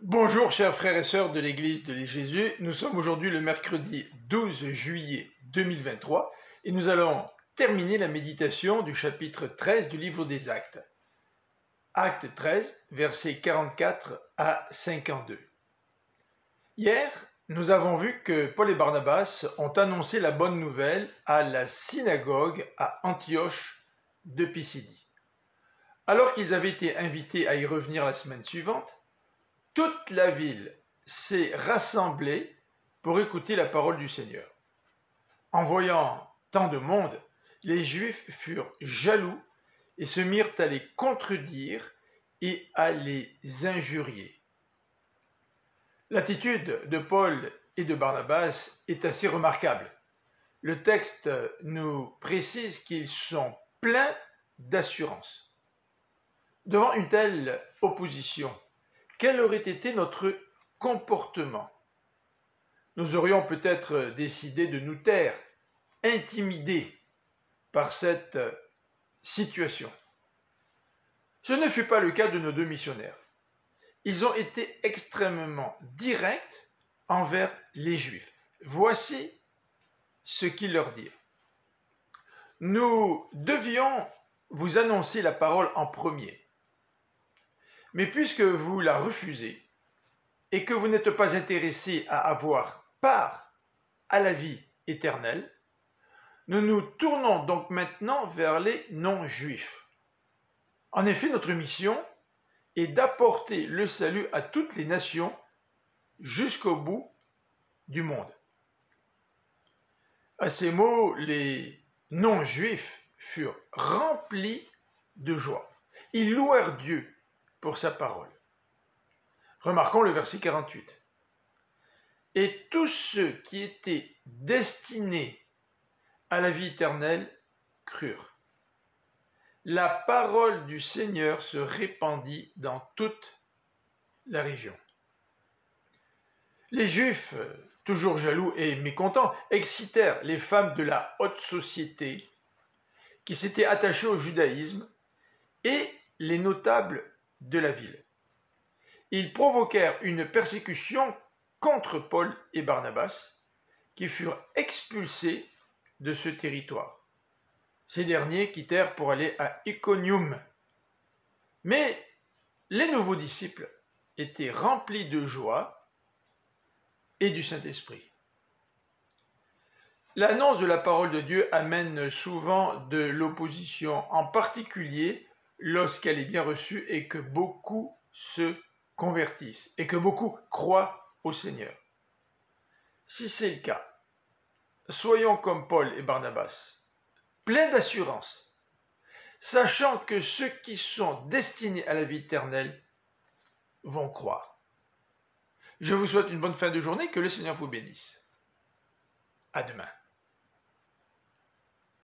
Bonjour chers frères et sœurs de l'Église de Jésus, nous sommes aujourd'hui le mercredi 12 juillet 2023 et nous allons terminer la méditation du chapitre 13 du livre des Actes. Acte 13, versets 44 à 52. Hier, nous avons vu que Paul et Barnabas ont annoncé la bonne nouvelle à la synagogue à Antioche de Pisidie. Alors qu'ils avaient été invités à y revenir la semaine suivante, toute la ville s'est rassemblée pour écouter la parole du Seigneur. En voyant tant de monde, les Juifs furent jaloux et se mirent à les contredire et à les injurier. L'attitude de Paul et de Barnabas est assez remarquable. Le texte nous précise qu'ils sont pleins d'assurance. Devant une telle opposition, quel aurait été notre comportement? Nous aurions peut-être décidé de nous taire, intimidés par cette situation. Ce ne fut pas le cas de nos deux missionnaires. Ils ont été extrêmement directs envers les Juifs. Voici ce qu'ils leur dirent. Nous devions vous annoncer la parole en premier. Mais puisque vous la refusez et que vous n'êtes pas intéressés à avoir part à la vie éternelle, nous nous tournons donc maintenant vers les non-juifs. En effet, notre mission est d'apporter le salut à toutes les nations jusqu'au bout du monde. À ces mots, les non-juifs furent remplis de joie. Ils louèrent Dieu pour sa parole. Remarquons le verset 48. Et tous ceux qui étaient destinés à la vie éternelle crurent. La parole du Seigneur se répandit dans toute la région. Les Juifs, toujours jaloux et mécontents, excitèrent les femmes de la haute société qui s'étaient attachées au judaïsme et les notables de la ville. Ils provoquèrent une persécution contre Paul et Barnabas, qui furent expulsés de ce territoire. Ces derniers quittèrent pour aller à Iconium. Mais les nouveaux disciples étaient remplis de joie et du Saint-Esprit. L'annonce de la parole de Dieu amène souvent de l'opposition, en particulier lorsqu'elle est bien reçue et que beaucoup se convertissent et que beaucoup croient au Seigneur. Si c'est le cas, soyons comme Paul et Barnabas, pleins d'assurance, sachant que ceux qui sont destinés à la vie éternelle vont croire. Je vous souhaite une bonne fin de journée, que le Seigneur vous bénisse. À demain.